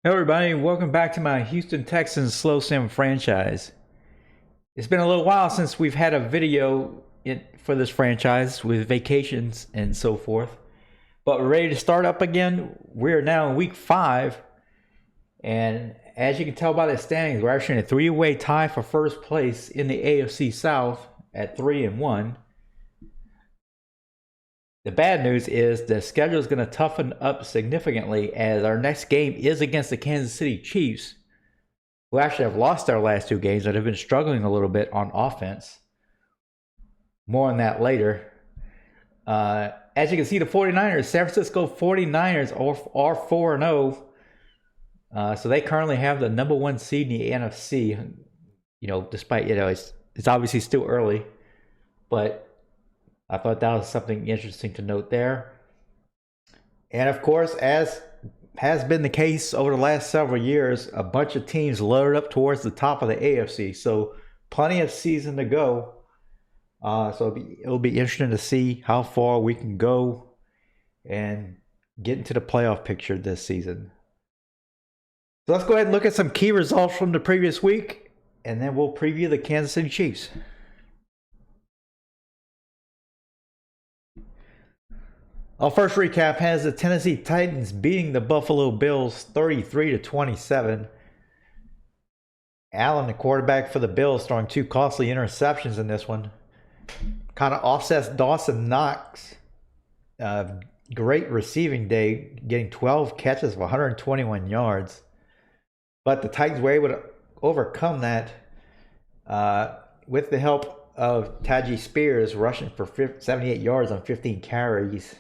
Hello everybody, welcome back to my Houston Texans Slow Sim franchise. It's been a little while since we've had a video for this franchise with vacations and so forth. But we're ready to start up again. We're now in week 5. And as you can tell by the standings, we're actually in a 3-way tie for first place in the AFC South at 3-1. The bad news is the schedule is going to toughen up significantly as our next game is against the Kansas City Chiefs, who actually have lost their last 2 games and have been struggling a little bit on offense. More on that later. As you can see, the 49ers, San Francisco 49ers are 4-0. So they currently have the number 1 seed in the NFC. Despite, it's obviously still early, but I thought that was something interesting to note there. And of course, as has been the case over the last several years, a bunch of teams loaded up towards the top of the AFC. So plenty of season to go. So it'll be interesting to see how far we can go and get into the playoff picture this season. So let's go ahead and look at some key results from the previous week, and then we'll preview the Kansas City Chiefs. I'll first recap has the Tennessee Titans beating the Buffalo Bills 33-27. Allen, the quarterback for the Bills, throwing 2 costly interceptions in this one. Kind of offsets Dawson Knox. Great receiving day, getting 12 catches of 121 yards. But the Titans were able to overcome that with the help of Tajee Spears rushing for 78 yards on 15 carries,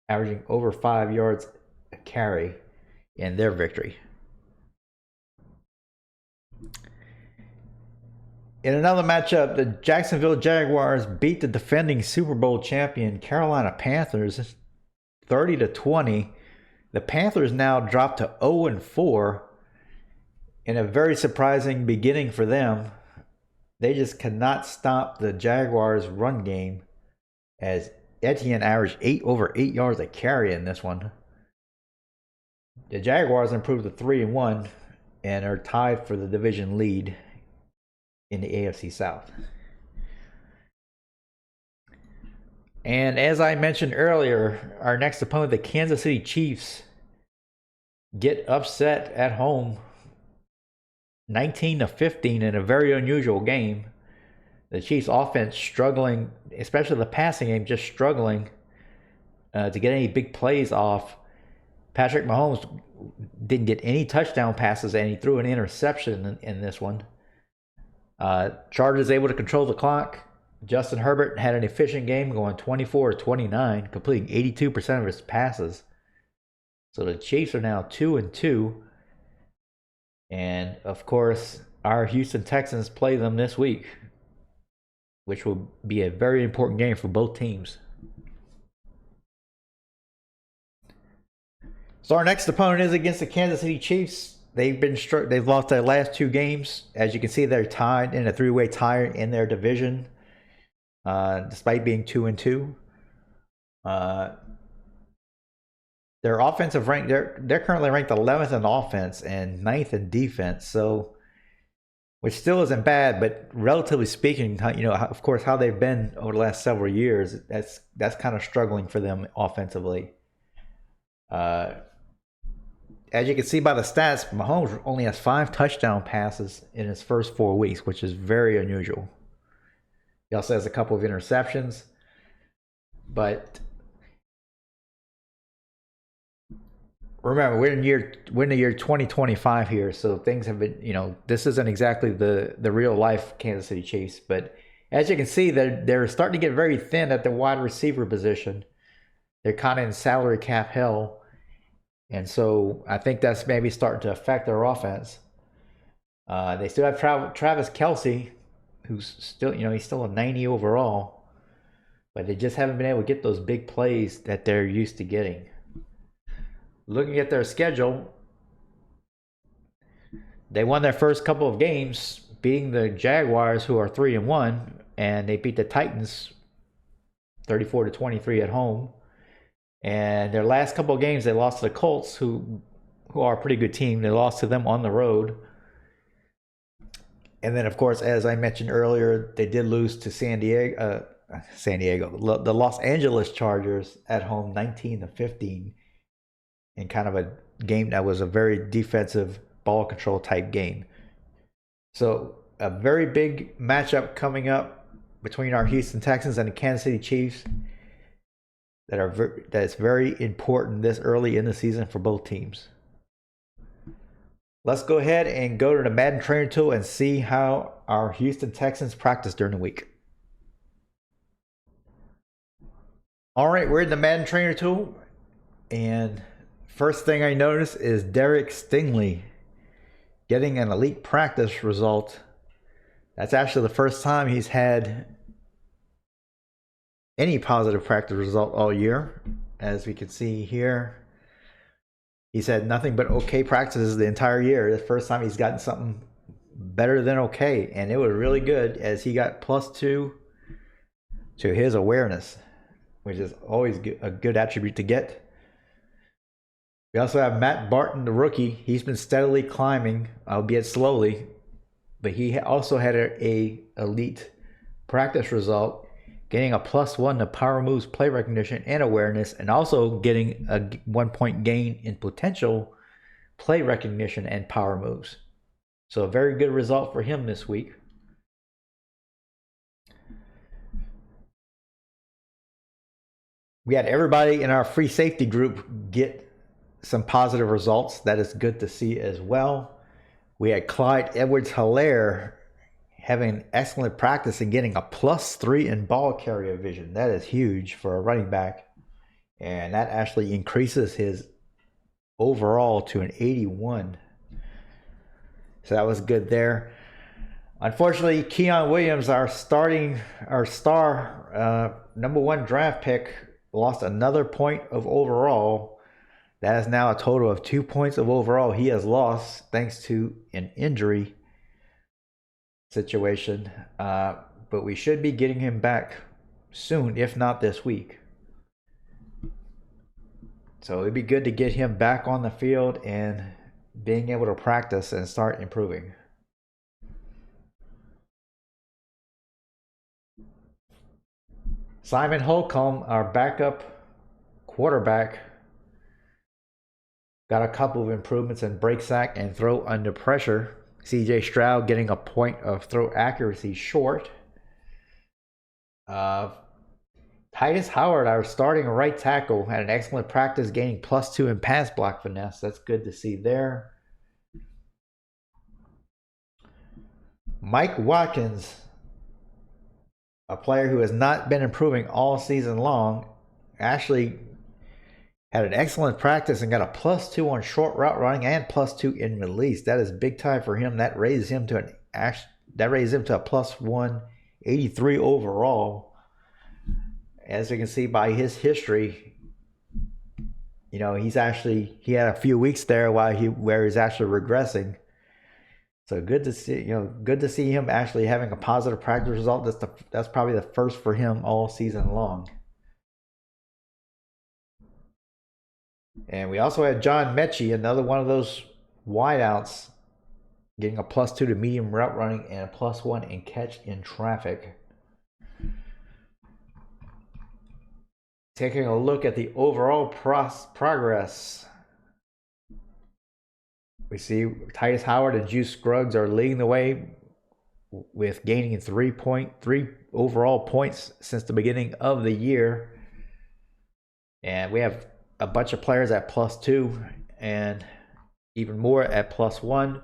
averaging over 5 yards a carry in their victory. In another matchup, the Jacksonville Jaguars beat the defending Super Bowl champion Carolina Panthers 30-20. The Panthers now dropped to 0-4 in a very surprising beginning for them. They just cannot stop the Jaguars' run game as Etienne averaged over 8 yards a carry in this one. The Jaguars improved to 3-1 and are tied for the division lead in the AFC South. And as I mentioned earlier, our next opponent, the Kansas City Chiefs, get upset at home 19-15 in a very unusual game. The Chiefs offense struggling, especially the passing game, just struggling to get any big plays off. Patrick Mahomes didn't get any touchdown passes, and he threw an interception in this one. Chargers able to control the clock. Justin Herbert had an efficient game, going 24-29, completing 82% of his passes. So the Chiefs are now 2-2. And of course, our Houston Texans play them this week, which will be a very important game for both teams. So our next opponent is against the Kansas City Chiefs. They've lost their last 2 games. As you can see, they're tied in a 3-way tie in their division, despite being 2-2. Their offensive rank, they're currently ranked 11th in offense and 9th in defense. So, which still isn't bad, but relatively speaking, of course, how they've been over the last several years, that's kind of struggling for them offensively. As you can see by the stats, Mahomes only has 5 touchdown passes in his first 4 weeks, which is very unusual. He also has a couple of interceptions, but remember, we're in the year 2025 here, so things have been, this isn't exactly the real life Kansas City Chiefs. But as you can see, they're starting to get very thin at the wide receiver position. They're kind of in salary cap hell, and so I think that's maybe starting to affect their offense. They still have Travis Kelce, who's still, he's still a 90 overall, but they just haven't been able to get those big plays that they're used to getting. Looking at their schedule, they won their first couple of games, beating the Jaguars, who are 3-1, and they beat the Titans 34-23 at home. And their last couple of games, they lost to the Colts, who who are a pretty good team. They lost to them on the road. And then, of course, as I mentioned earlier, they did lose to the Los Angeles Chargers at home, 19-15, in kind of a game that was a very defensive ball control type game. So a very big matchup coming up between our Houston Texans and the Kansas City Chiefs that is very important this early in the season for both teams. Let's go ahead and go to the Madden Trainer Tool and see how our Houston Texans practice during the week. All right, we're in the Madden Trainer Tool, and first thing I notice is Derek Stingley getting an elite practice result. That's actually the first time he's had any positive practice result all year. As we can see here, he's had nothing but okay practices the entire year. The first time he's gotten something better than okay, and it was really good as he got +2 to his awareness, which is always a good attribute to get. We also have Matt Barton, the rookie. He's been steadily climbing, albeit slowly, but he also had a elite practice result, getting a +1 to power moves, play recognition, and awareness, and also getting a 1-point gain in potential play recognition and power moves. So a very good result for him this week. We had everybody in our free safety group get some positive results. That is good to see as well. We had Clyde Edwards-Helaire having excellent practice and getting a +3 in ball carrier vision. That is huge for a running back. And that actually increases his overall to an 81. So that was good there. Unfortunately, Keon Williams, our star #1 draft pick, lost another point of overall. That is now a total of 2 points of overall he has lost thanks to an injury situation. But we should be getting him back soon, if not this week. So it'd be good to get him back on the field and being able to practice and start improving. Simon Holcomb, our backup quarterback, got a couple of improvements in break sack and throw under pressure. CJ Stroud getting a point of throw accuracy short. Titus Howard, our starting right tackle, had an excellent practice, gaining +2 in pass block finesse. That's good to see there. Mike Watkins, a player who has not been improving all season long, actually had an excellent practice and got a +2 on short route running and +2 in release. That is big time for him. That raised him to a +1, 83 overall. As you can see by his history, he had a few weeks there where he's actually regressing. So good to see him actually having a positive practice result. That's probably the first for him all season long. And we also had John Mechie, another one of those wideouts, getting a +2 to medium route running and a +1 in catch in traffic. Taking a look at the overall progress, we see Titus Howard and Juice Scruggs are leading the way with gaining 3 overall points since the beginning of the year. And we have a bunch of players at +2 and even more at +1.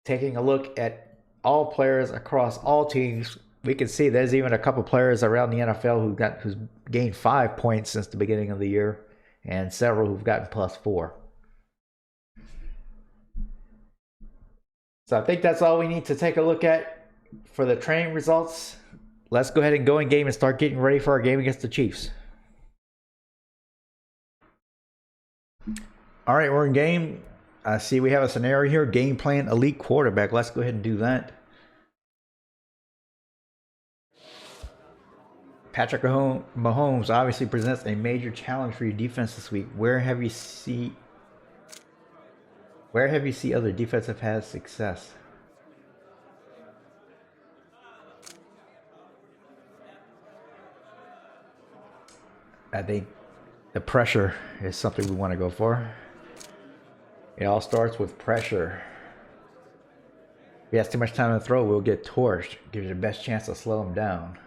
Taking a look at all players across all teams, we can see there's even a couple players around the NFL who's gained 5 points since the beginning of the year, and several who've gotten +4. So I think that's all we need to take a look at for the training results. Let's go ahead and go in game and start getting ready for our game against the Chiefs. All right, we're in game. I see we have a scenario here, game plan, elite quarterback. Let's go ahead and do that. Patrick Mahomes obviously presents a major challenge for your defense this week. Where have you seen Where have you seen other defensive had success? I think the pressure is something we want to go for. It all starts with pressure. If he has too much time to throw, we'll get torched. Gives you the best chance to slow him down.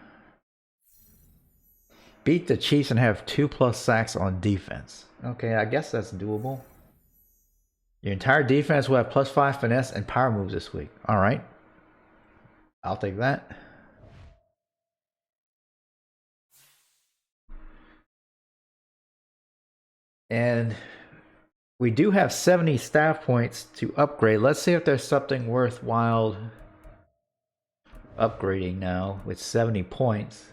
Beat the Chiefs and have 2+ sacks on defense. Okay, I guess that's doable. Your entire defense will have +5 finesse and power moves this week. All right. I'll take that. And we do have 70 staff points to upgrade. Let's see if there's something worthwhile upgrading now with 70 points.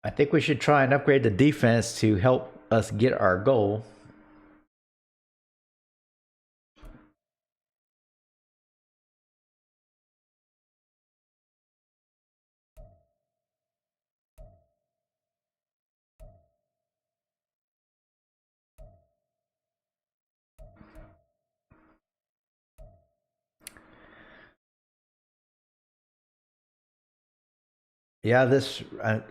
I think we should try and upgrade the defense to help us get our goal. Yeah,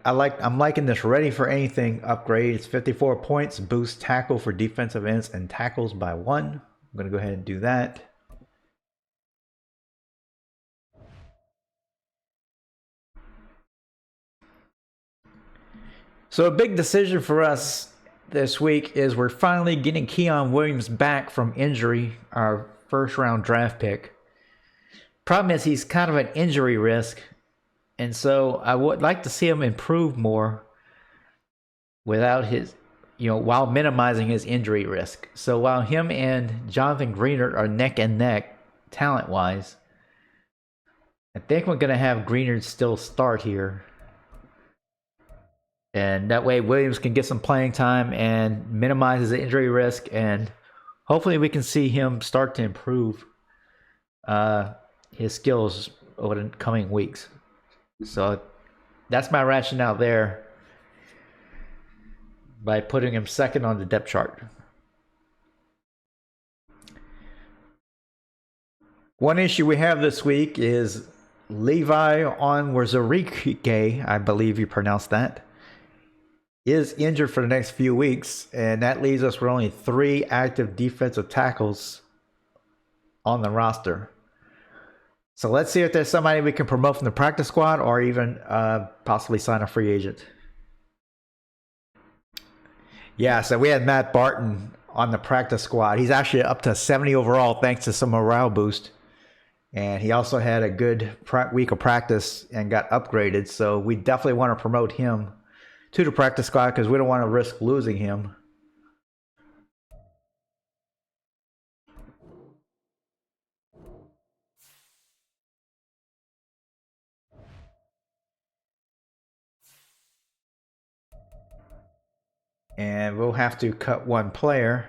I'm liking this ready for anything upgrade. It's 54 points, boost tackle for defensive ends and tackles by 1. I'm going to go ahead and do that. So a big decision for us this week is we're finally getting Keon Williams back from injury, our first round draft pick. Problem is he's kind of an injury risk. And so I would like to see him improve more without his, while minimizing his injury risk. So while him and Jonathan Greenard are neck and neck talent-wise, I think we're going to have Greenard still start here. And that way Williams can get some playing time and minimize his injury risk. And hopefully we can see him start to improve his skills over the coming weeks. So that's my rationale there by putting him second on the depth chart. One issue we have this week is Levi Onwuzurike, I believe you pronounced that, is injured for the next few weeks, and that leaves us with only 3 active defensive tackles on the roster. So let's see if there's somebody we can promote from the practice squad or even possibly sign a free agent. Yeah, so we had Matt Barton on the practice squad. He's actually up to 70 overall thanks to some morale boost. And he also had a good week of practice and got upgraded. So we definitely want to promote him to the practice squad because we don't want to risk losing him. And we'll have to cut one player.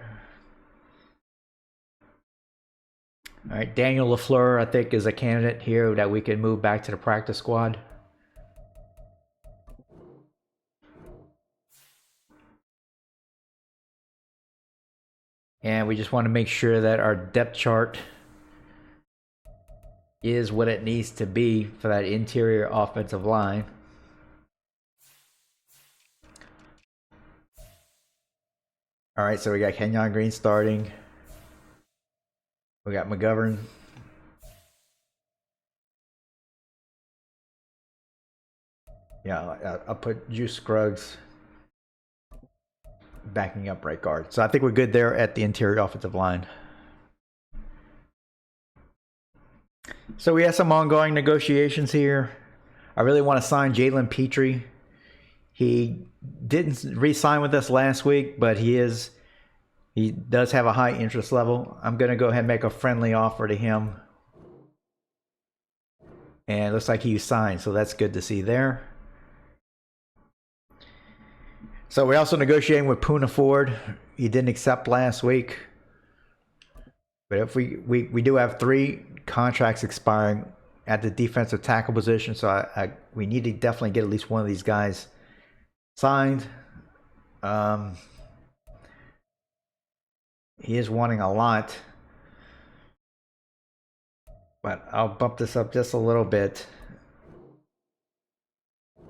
All right, Daniel LaFleur, I think, is a candidate here that we can move back to the practice squad. And we just want to make sure that our depth chart is what it needs to be for that interior offensive line. All right, so we got Kenyon Green starting. We got McGovern. Yeah, I'll put Juice Scruggs backing up right guard. So I think we're good there at the interior offensive line. So we have some ongoing negotiations here. I really want to sign Jalen Petrie. He didn't re-sign with us last week, but he does have a high interest level. I'm going to go ahead and make a friendly offer to him. And it looks like he signed, so that's good to see there. So we're also negotiating with Poona Ford. He didn't accept last week. But if we do have 3 contracts expiring at the defensive tackle position, so we need to definitely get at least one of these guys signed. He is wanting a lot. But I'll bump this up just a little bit.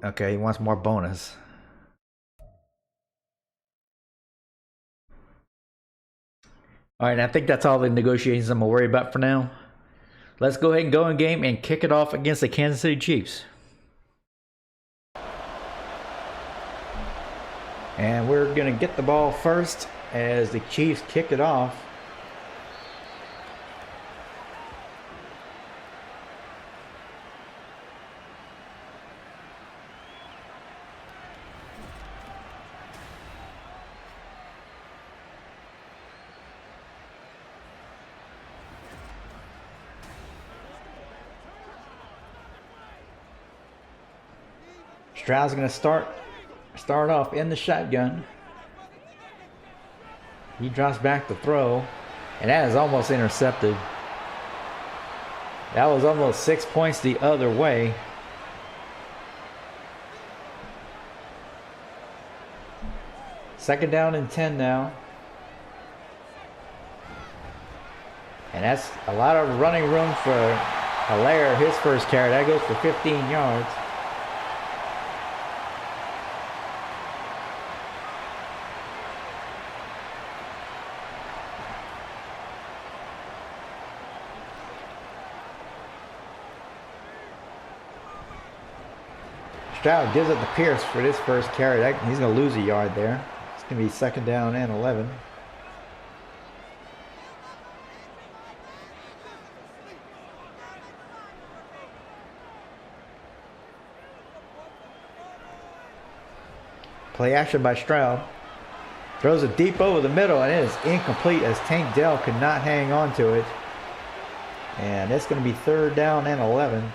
Okay, he wants more bonus. Alright, I think that's all the negotiations I'm going to worry about for now. Let's go ahead and go in game and kick it off against the Kansas City Chiefs. And we're going to get the ball first as the Chiefs kick it off. Stroud's going to start off in the shotgun. He drops back to throw, and that is almost intercepted. That was almost 6 points the other way. Second down and 10 now. And that's a lot of running room for Hilaire, his first carry. That goes for 15 yards. Stroud gives it to Pierce for this first carry. He's going to lose a yard there. It's going to be second down and 11. Play action by Stroud. Throws it deep over the middle, and it is incomplete as Tank Dell could not hang on to it. And it's going to be third down and 11.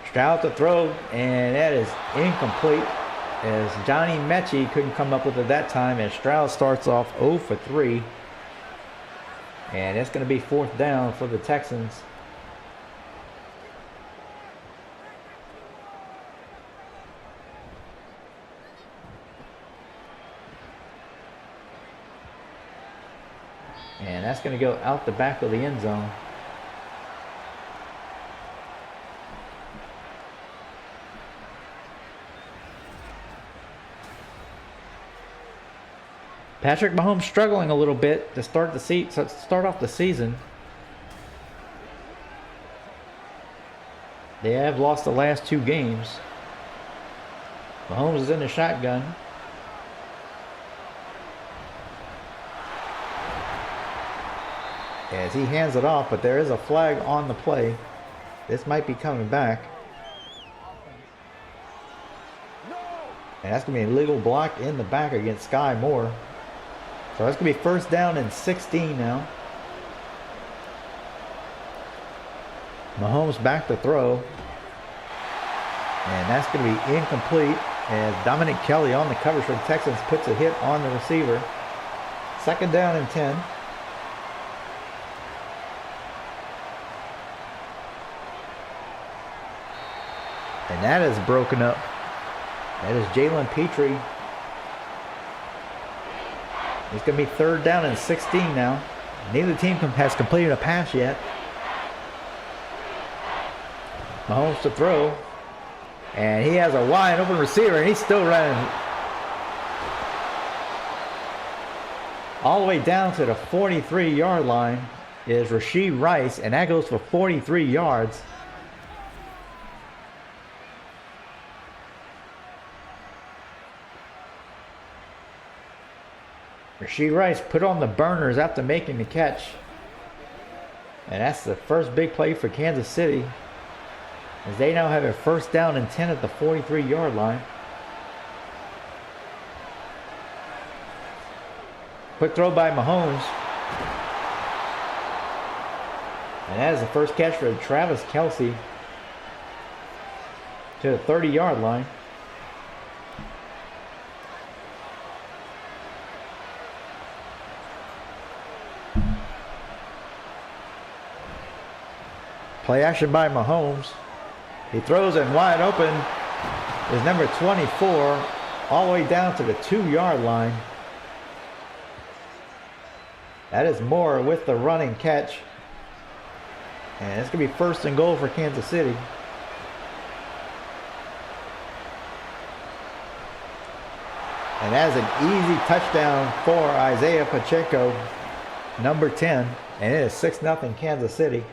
Stroud to throw, and that is incomplete as Johnny Mechie couldn't come up with it that time, and Stroud starts off 0 for 3. And it's going to be fourth down for the Texans. And that's going to go out the back of the end zone. Patrick Mahomes struggling a little bit to start off the season. They have lost the last 2 games. Mahomes is in the shotgun. As he hands it off, but there is a flag on the play. This might be coming back. And that's going to be a legal block in the back against Sky Moore. So that's going to be first down and 16 now. Mahomes back to throw. And that's going to be incomplete as Dominic Kelly on the coverage for the Texans puts a hit on the receiver. Second down and 10. And that is broken up. That is Jalen Petrie. It's going to be third down and 16 now. Neither team has completed a pass yet. Mahomes to throw. And he has a wide open receiver, and he's still running all the way down to the 43-yard line is Rashee Rice, and that goes for 43 yards. Rashee Rice put on the burners after making the catch. And that's the first big play for Kansas City, as they now have a first down and 10 at the 43-yard line. Quick throw by Mahomes. And that is the first catch for Travis Kelce to the 30-yard line. Play action by Mahomes. He throws it wide open. Is number 24 all the way down to the 2-yard line. That is Moore with the running catch. And it's going to be 1st and goal for Kansas City. And that's an easy touchdown for Isaiah Pacheco, number 10. And it is 6-0 Kansas City.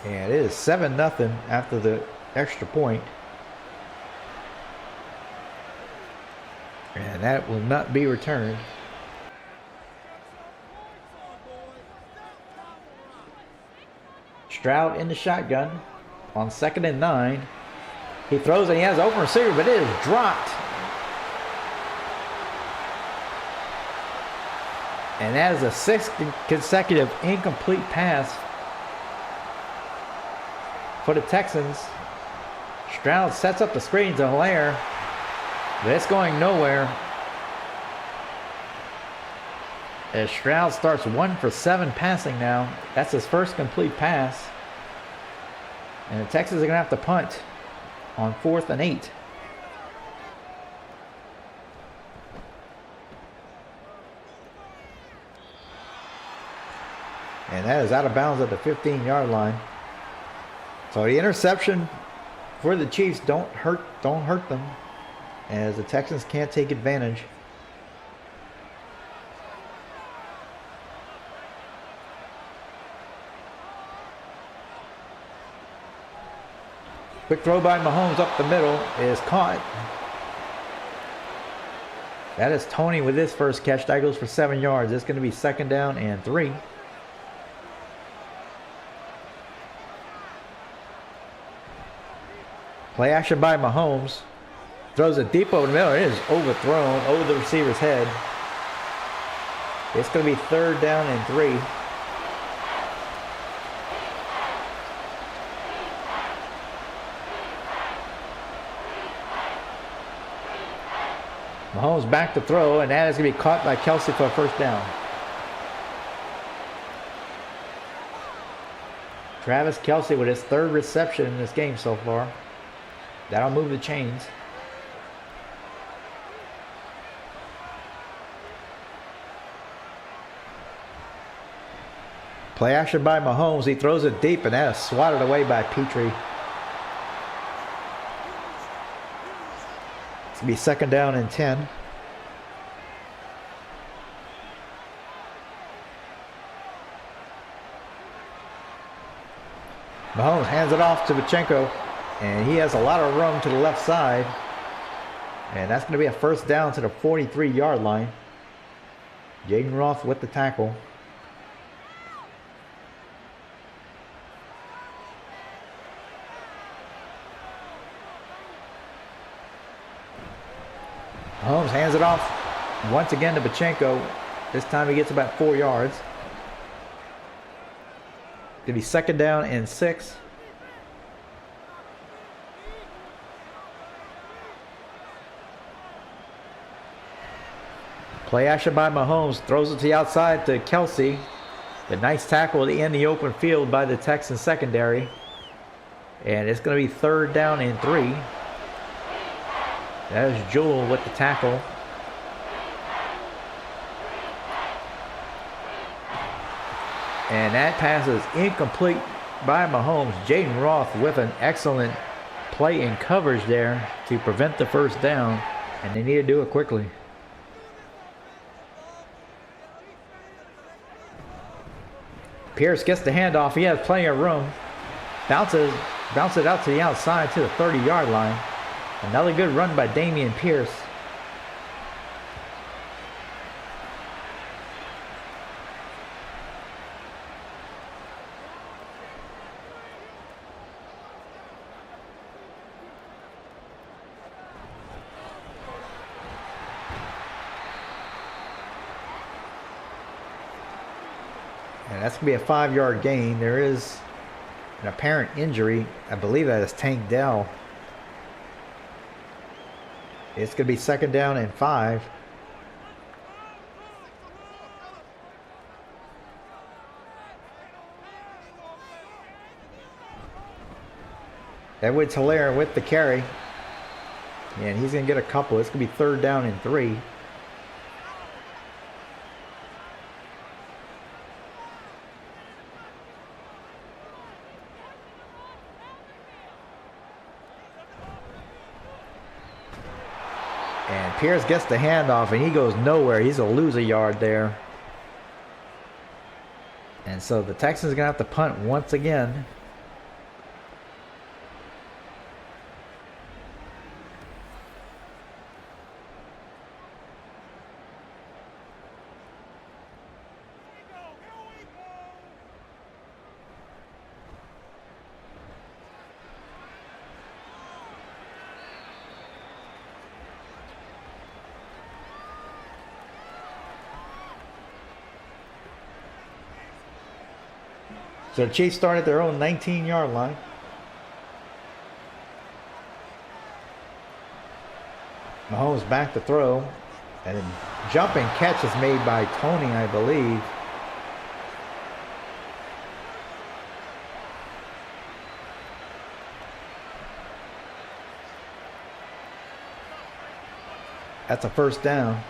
And it is 7-0 after the extra point. And that will not be returned. Stroud in the shotgun on 2nd and 9. He throws and he has an open receiver, but it is dropped. And that is a 6th consecutive incomplete pass for the Texans. Stroud sets up the screen to Hilaire, but it's going nowhere. As Stroud starts 1 for 7 passing now. That's his first complete pass. And the Texans are going to have to punt on 4th and 8. And that is out of bounds at the 15-yard line. So the interception for the Chiefs don't hurt them, as the Texans can't take advantage. Quick throw by Mahomes up the middle is caught. That is Tony with his first catch. That goes for 7 yards. It's going to be 2nd down and 3. Play action by Mahomes. Throws it deep over the middle. It is overthrown over the receiver's head. It's going to be 3rd down and 3. Mahomes back to throw, and that is going to be caught by Kelsey for a 1st down. Travis Kelsey with his 3rd reception in this game so far. That'll move the chains. Play action by Mahomes. He throws it deep, and that is swatted away by Petrie. It's going to be 2nd down and 10. Mahomes hands it off to Pacheco, and he has a lot of room to the left side. And that's going to be a 1st down to the 43-yard line. Jaden Roth with the tackle. Mahomes hands it off once again to Pacheco. This time he gets about 4 yards. Going to be 2nd down and 6. Play action by Mahomes. Throws it to the outside to Kelsey. A nice tackle in the open field by the Texans secondary. And it's going to be 3rd down and 3. That is Jewell with the tackle. And that pass is incomplete by Mahomes. Jaden Roth with an excellent play in coverage there to prevent the 1st down. And they need to do it quickly. Pierce gets the handoff. He has plenty of room. Bounces it out to the outside to the 30-yard line. Another good run by Dameon Pierce. And that's going to be a 5-yard gain. There is an apparent injury. I believe that is Tank Dell. It's going to be 2nd down and 5. Edwards Hilaire with the carry. And he's going to get a couple. It's going to be 3rd down and 3. And Pierce gets the handoff and he goes nowhere. He's going to lose a yard there. And so the Texans are going to have to punt once again. So the Chiefs start at their own 19-yard line. Mahomes back to throw. And a jumping catch is made by Tony, I believe. That's a 1st down.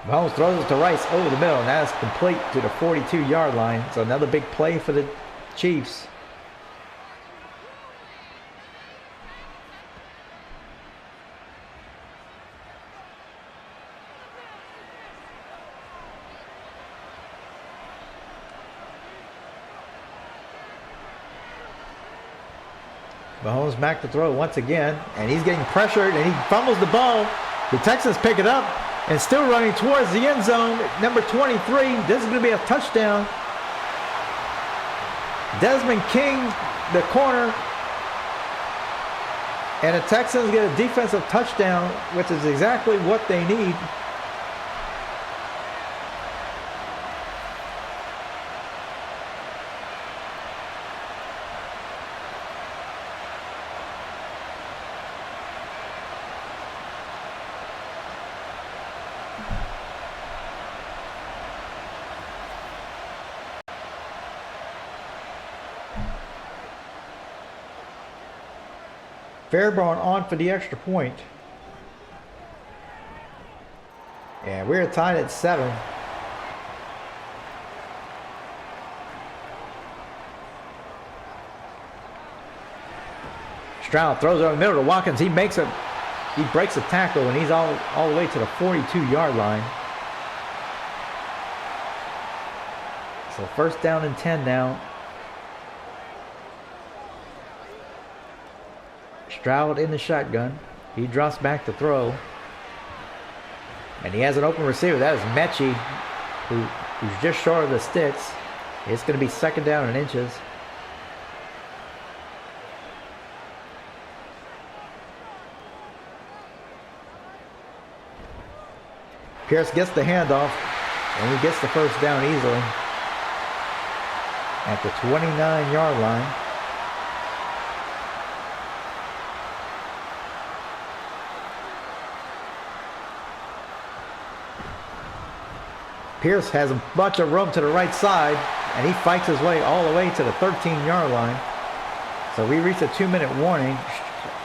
Mahomes throws it to Rice over the middle, and that's complete to the 42-yard line. So another big play for the Chiefs. Mahomes back to throw once again, and he's getting pressured, and he fumbles the ball. The Texans pick it up. And still running towards the end zone, number 23. This is going to be a touchdown. Desmond King, the corner. And the Texans get a defensive touchdown, which is exactly what they need. Fairbairn on for the extra point. And we're tied at 7. Stroud throws over the middle to Watkins. He breaks a tackle, and he's all the way to the 42-yard line. So 1st down and 10 now. Stroud in the shotgun. He drops back to throw. And he has an open receiver. That is Mechie, who's just short of the sticks. It's going to be 2nd down and inches. Pierce gets the handoff, and he gets the 1st down easily at the 29-yard line. Pierce has a bunch of room to the right side, and he fights his way all the way to the 13-yard line. So we reach a 2-minute warning.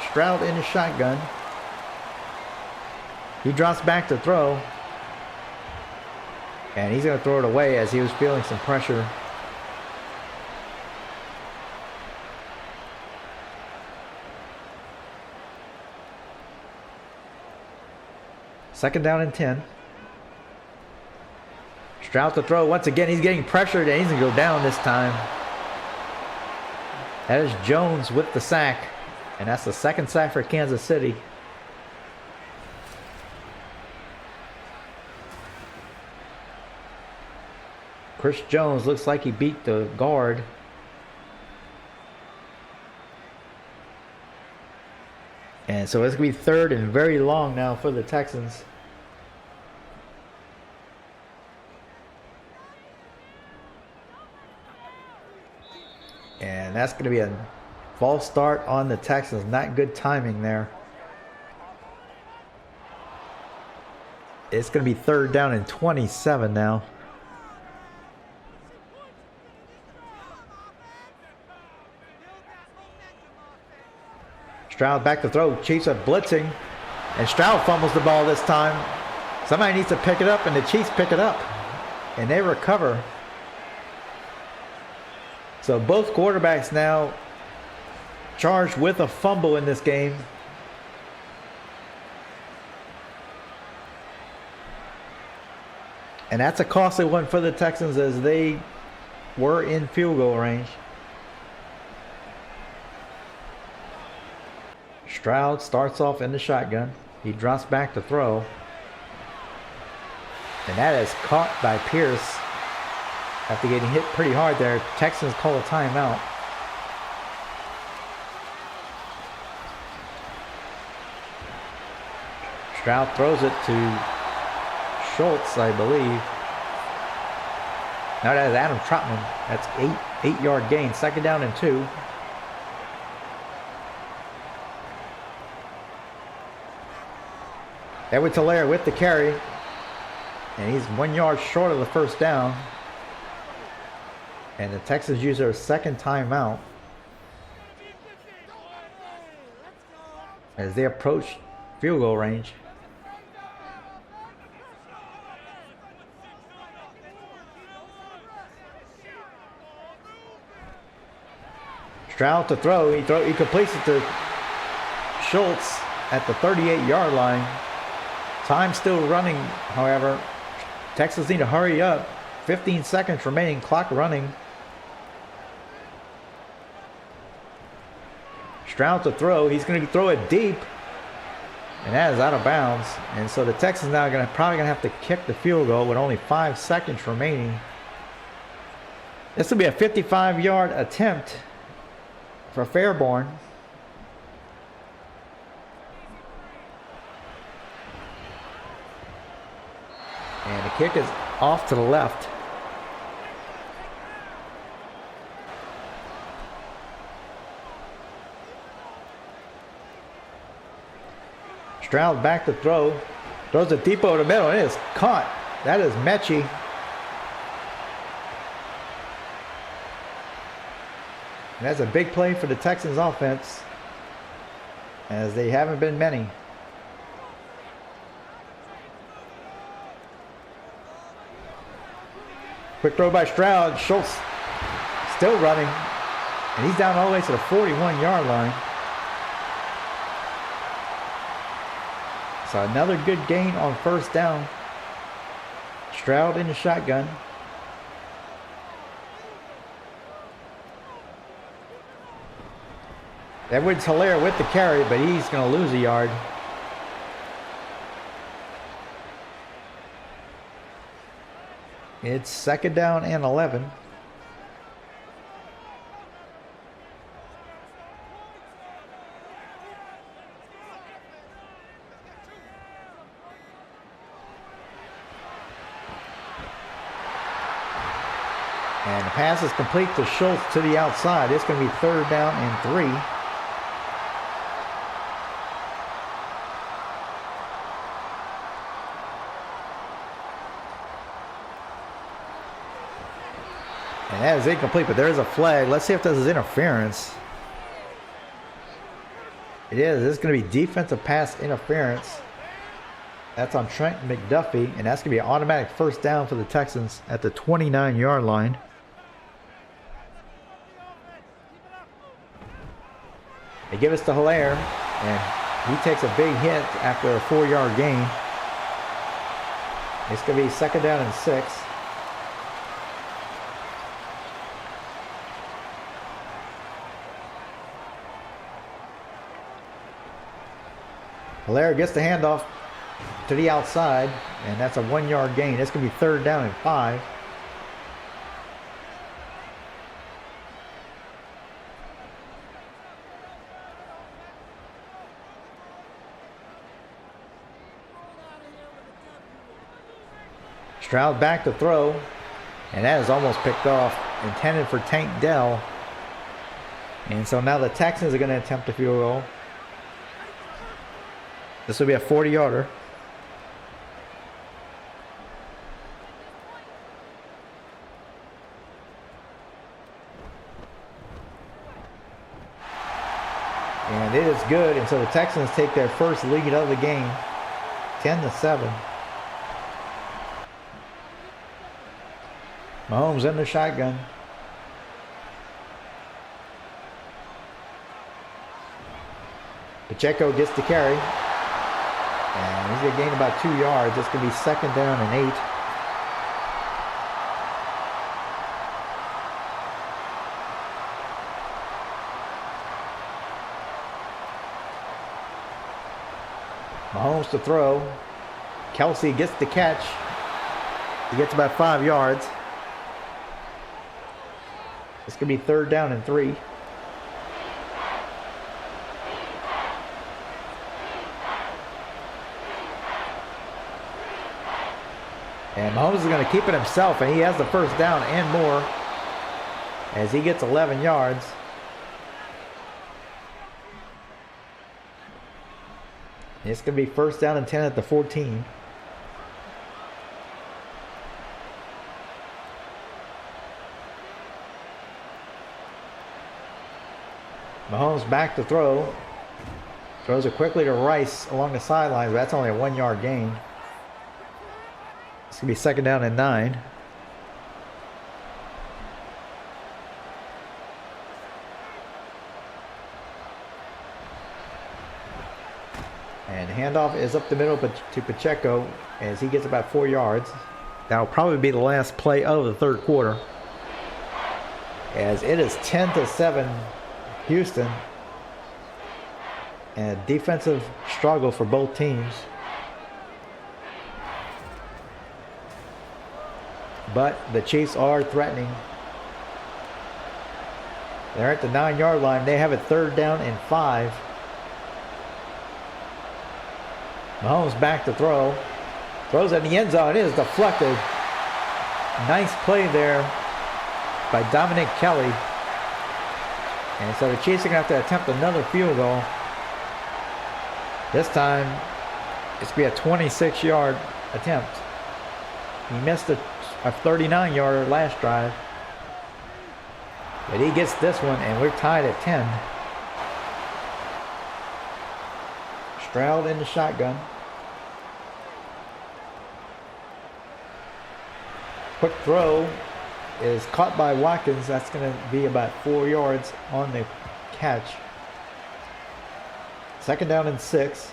Stroud in the shotgun. He drops back to throw. And he's going to throw it away as he was feeling some pressure. Second down and 10. Stroud to throw once again. He's getting pressured, and he's going to go down this time. That is Jones with the sack, and that's the 2nd sack for Kansas City. Chris Jones looks like he beat the guard. And so it's going to be 3rd and very long now for the Texans. And that's going to be a false start on the Texans. Not good timing there. It's going to be 3rd down and 27 now. Stroud back to throw. Chiefs are blitzing. And Stroud fumbles the ball this time. Somebody needs to pick it up, and the Chiefs pick it up. And they recover. So both quarterbacks now charged with a fumble in this game. And that's a costly one for the Texans as they were in field goal range. Stroud starts off in the shotgun. He drops back to throw. And that is caught by Pierce after getting hit pretty hard there. Texans call a timeout. Stroud throws it to Schultz, I believe. Now that is Adam Trotman. That's 8-yard gain. 2nd down and 2. Edward Talaire with the carry. And he's 1 yard short of the 1st down. And the Texans use their 2nd timeout as they approach field goal range. Stroud to throw. He completes it to Schultz at the 38-yard line. Time still running, however. Texans need to hurry up. 15 seconds remaining, clock running. Stroud to throw. He's going to throw it deep. And that is out of bounds. And so the Texans now are probably going to have to kick the field goal with only 5 seconds remaining. This will be a 55-yard attempt for Fairborn. And the kick is off to the left. Stroud back to throw. Throws it deep over the middle. It is caught. That is Mechie. And that's a big play for the Texans offense, as they haven't been many. Quick throw by Stroud. Schultz still running. And he's down all the way to the 41-yard line. So another good gain on 1st down. Stroud in the shotgun. Edwards Hilaire with the carry, but he's going to lose a yard. It's 2nd down and 11. And the pass is complete to Schultz to the outside. It's going to be 3rd down and 3. And that is incomplete, but there is a flag. Let's see if this is interference. It is. This is going to be defensive pass interference. That's on Trent McDuffie, and that's going to be an automatic 1st down for the Texans at the 29-yard line. They give us to Hilaire, and he takes a big hit after a 4-yard gain. It's going to be 2nd down and 6. Hilaire gets the handoff to the outside, and that's a 1-yard gain. It's going to be 3rd down and 5. Stroud back to throw, and that is almost picked off. Intended for Tank Dell. And so now the Texans are going to attempt a field goal. This will be a 40-yarder. And it is good, and so the Texans take their first lead of the game, 10-7. Mahomes in the shotgun. Pacheco gets the carry. And he's going to gain about 2 yards. It's going to be 2nd down and 8. Mahomes to throw. Kelsey gets the catch. He gets about 5 yards. It's going to be 3rd down and 3. And Mahomes is going to keep it himself, and he has the 1st down and more as he gets 11 yards. It's going to be 1st down and 10 at the 14. Mahomes back to throw. Throws it quickly to Rice along the sidelines, but that's only a 1-yard gain. It's going to be 2nd down and 9. And handoff is up the middle to Pacheco as he gets about 4 yards. That'll probably be the last play of the 3rd quarter. As it is 10-7 Houston. And a defensive struggle for both teams. But the Chiefs are threatening. They're at the 9-yard line. They have it 3rd down and 5. Mahomes back to throw. Throws it in the end zone. It is deflected. Nice play there by Dominic Kelly. And so the Chiefs are going to have to attempt another field goal. This time, it's going to be a 26-yard attempt. He missed a 39-yarder last drive. But he gets this one, and we're tied at 10. Stroud in the shotgun. Quick throw is caught by Watkins. That's going to be about 4 yards on the catch. 2nd down and 6.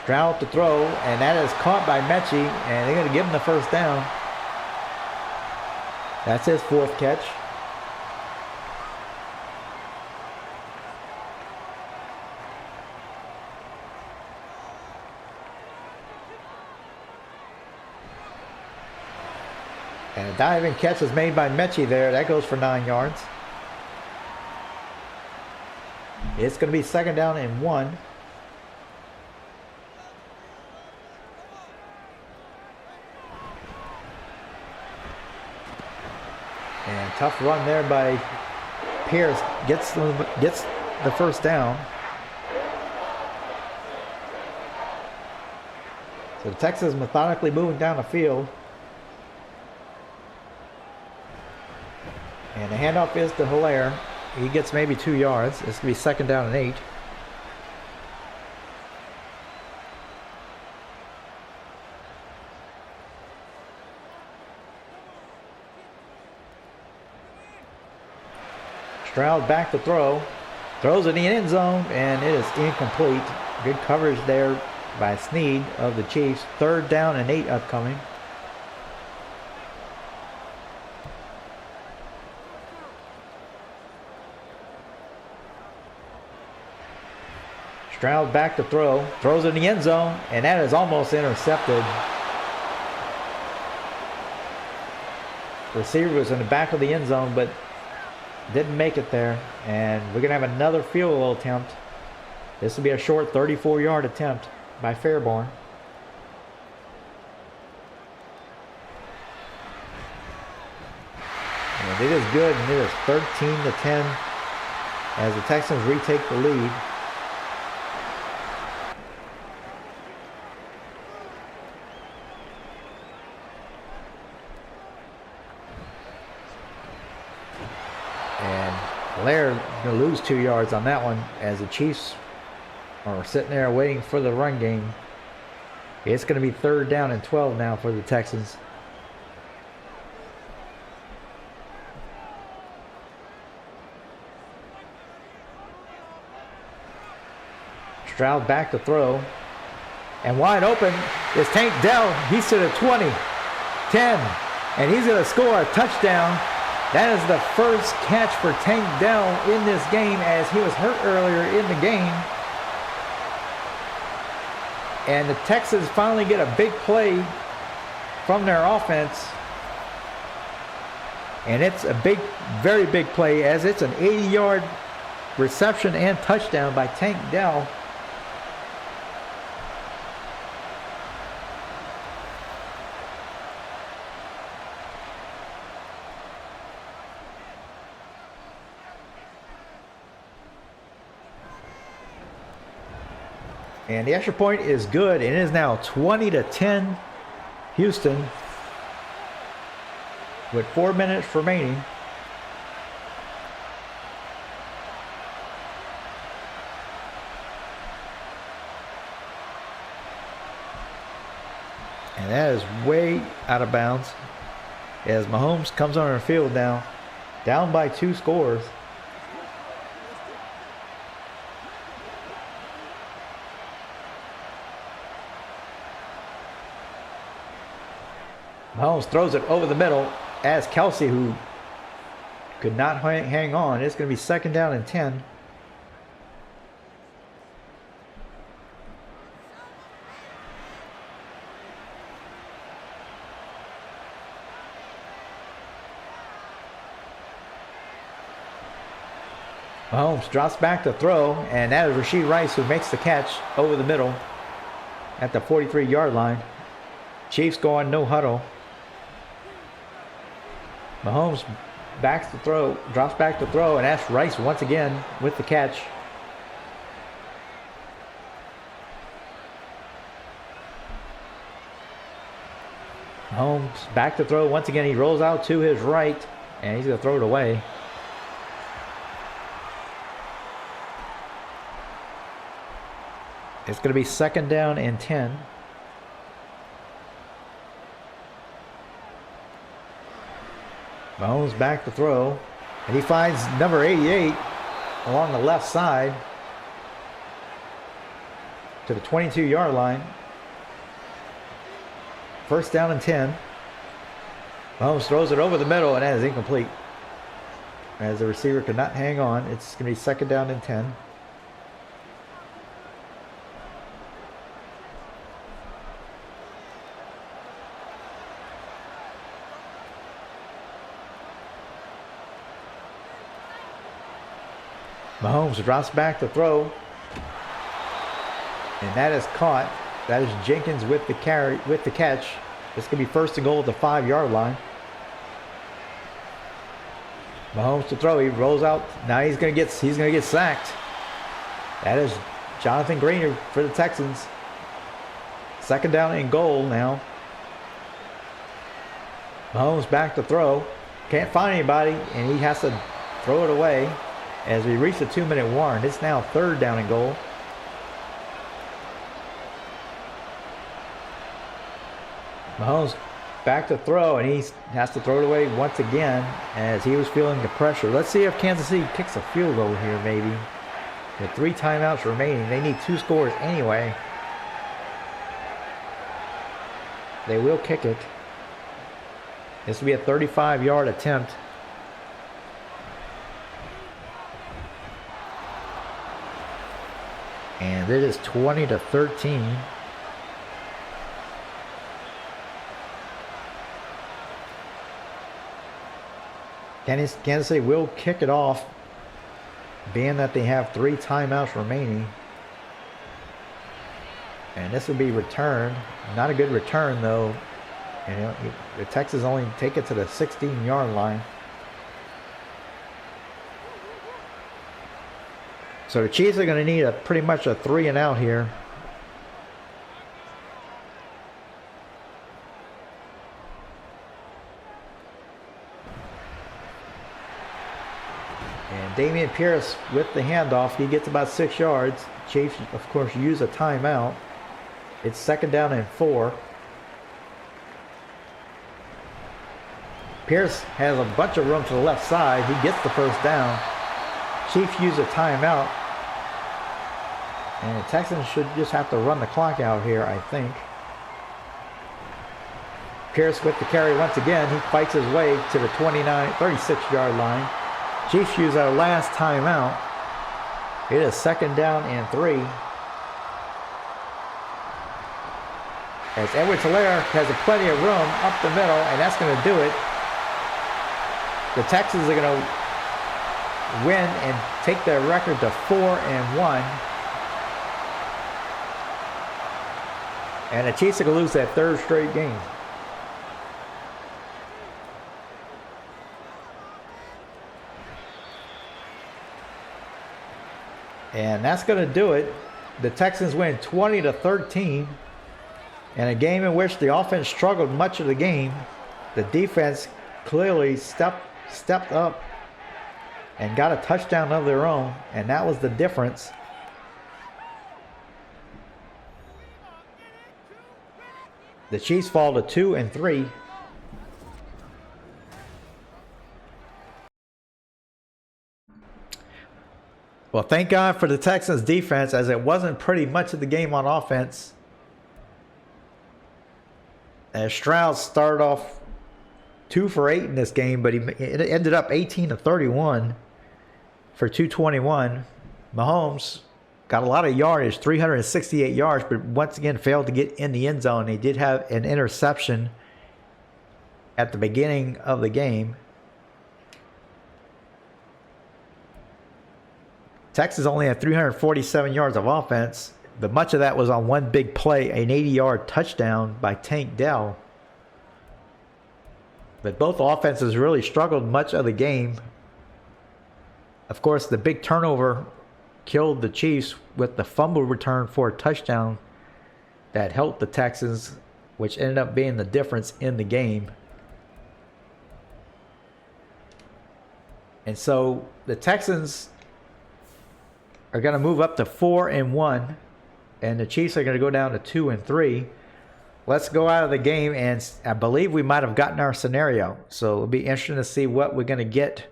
Stroud to throw, and that is caught by Mechie, and they're going to give him the 1st down. That's his 4th catch. And a diving catch is made by Mechie there. That goes for 9 yards. It's going to be 2nd down and 1. And tough run there by Pierce. Gets the 1st down. So the Texans methodically moving down the field. And the handoff is to Hilaire. He gets maybe 2 yards. It's going to be 2nd down and 8. Stroud back to throw. Throws it in the end zone, and it is incomplete. Good coverage there by Snead of the Chiefs. 3rd down and 8 upcoming. Stroud back to throw. Throws it in the end zone, and that is almost intercepted. Receiver was in the back of the end zone, but didn't make it there. And we're going to have another field goal attempt. This will be a short 34-yard attempt by Fairborn. And it is good, and it is 13-10 as the Texans retake the lead. And Blair going to lose 2 yards on that one as the Chiefs are sitting there waiting for the run game. It's going to be 3rd down and 12 now for the Texans. Stroud back to throw. And wide open is Tank Dell. He's to the 20, 10, and he's going to score a touchdown. That is the first catch for Tank Dell in this game, as he was hurt earlier in the game. And the Texans finally get a big play from their offense. And it's a big, very big play, as it's an 80-yard reception and touchdown by Tank Dell. And the extra point is good, and it is now 20-10 Houston with 4 minutes remaining. And that is way out of bounds as Mahomes comes on the field now, down by 2 scores. Mahomes throws it over the middle as Kelsey, who could not hang on. It's going to be 2nd down and 10. Mahomes drops back to throw, and that is Rashee Rice who makes the catch over the middle at the 43-yard line. Chiefs go on no huddle. Mahomes backs to throw, drops back to throw, and that's Rice once again with the catch. Mahomes back to throw once again. He rolls out to his right, and he's going to throw it away. It's going to be 2nd down and 10. Mahomes back to throw, and he finds number 88 along the left side to the 22-yard line. 1st down and 10. Mahomes throws it over the middle, and that is incomplete, as the receiver could not hang on. It's going to be 2nd down and 10. Mahomes drops back to throw, and that is caught. That is Jenkins with the catch. This could be 1st and goal at the 5-yard line. Mahomes to throw. He rolls out. Now he's gonna get sacked. That is Jonathan Greener for the Texans. 2nd down and goal now. Mahomes back to throw. Can't find anybody, and he has to throw it away. As we reach the 2-minute warning, it's now 3rd down and goal. Mahomes back to throw, and he has to throw it away once again as he was feeling the pressure. Let's see if Kansas City kicks a field goal here, maybe. With 3 timeouts remaining, they need 2 scores anyway. They will kick it. This will be a 35-yard attempt. And it is 20-13. Kansas City will kick it off, being that they have 3 timeouts remaining. And this will be returned. Not a good return, though. And the Texans only take it to the 16-yard line. So the Chiefs are going to need pretty much a 3 and out here. And Dameon Pierce with the handoff. He gets about 6 yards. Chiefs, of course, use a timeout. It's 2nd down and 4. Pierce has a bunch of room to the left side. He gets the 1st down. Chiefs use a timeout. And the Texans should just have to run the clock out here, I think. Pierce with the carry once again. He fights his way to the 36-yard line. Chiefs use our last timeout. It is 2nd down and 3. As Edwards-Helaire has plenty of room up the middle, and that's going to do it. The Texans are going to win and take their record to 4-1. And the Chiefs are going to lose that 3rd straight game. And that's going to do it. The Texans win 20-13 in a game in which the offense struggled much of the game. The defense clearly stepped up and got a touchdown of their own, and that was the difference. The Chiefs fall to 2-3. Well, thank God for the Texans defense, as it wasn't pretty much of the game on offense. As Stroud started off 2 for 8 in this game, but it ended up 18-31 for 221. Mahomes got a lot of yardage, 368 yards, but once again failed to get in the end zone. He did have an interception at the beginning of the game. Texas only had 347 yards of offense, but much of that was on one big play, an 80-yard touchdown by Tank Dell. But both offenses really struggled much of the game. Of course, the big turnover killed the Chiefs with the fumble return for a touchdown that helped the Texans, which ended up being the difference in the game. And so the Texans are going to move up to 4-1, and the Chiefs are going to go down to 2-3. Let's go out of the game, and I believe we might have gotten our scenario. So it'll be interesting to see what we're going to get.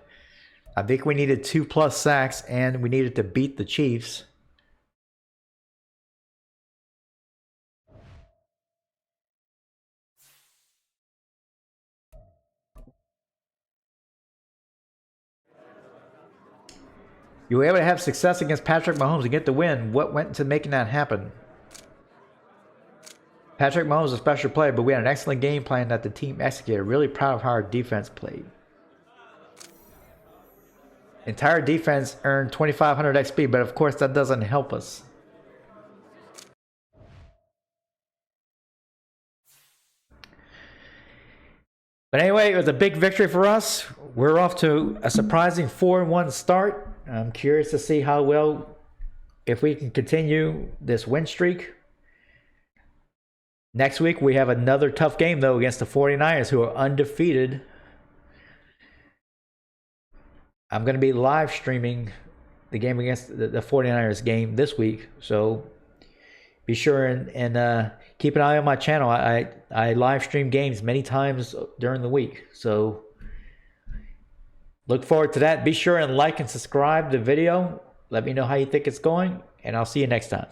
I think we needed 2+ sacks, and we needed to beat the Chiefs. You were able to have success against Patrick Mahomes and get the win. What went into making that happen? Patrick Mahomes is a special player, but we had an excellent game plan that the team executed. Really proud of how our defense played. Entire defense earned 2,500 XP, but of course that doesn't help us. But anyway, it was a big victory for us. We're off to a surprising 4-1 start. I'm curious to see how well, if we can continue this win streak. Next week, we have another tough game, though, against the 49ers, who are undefeated. I'm going to be live streaming the game against the 49ers game this week. So be sure and keep an eye on my channel. I live stream games many times during the week. So look forward to that. Be sure and like and subscribe to the video. Let me know how you think it's going, and I'll see you next time.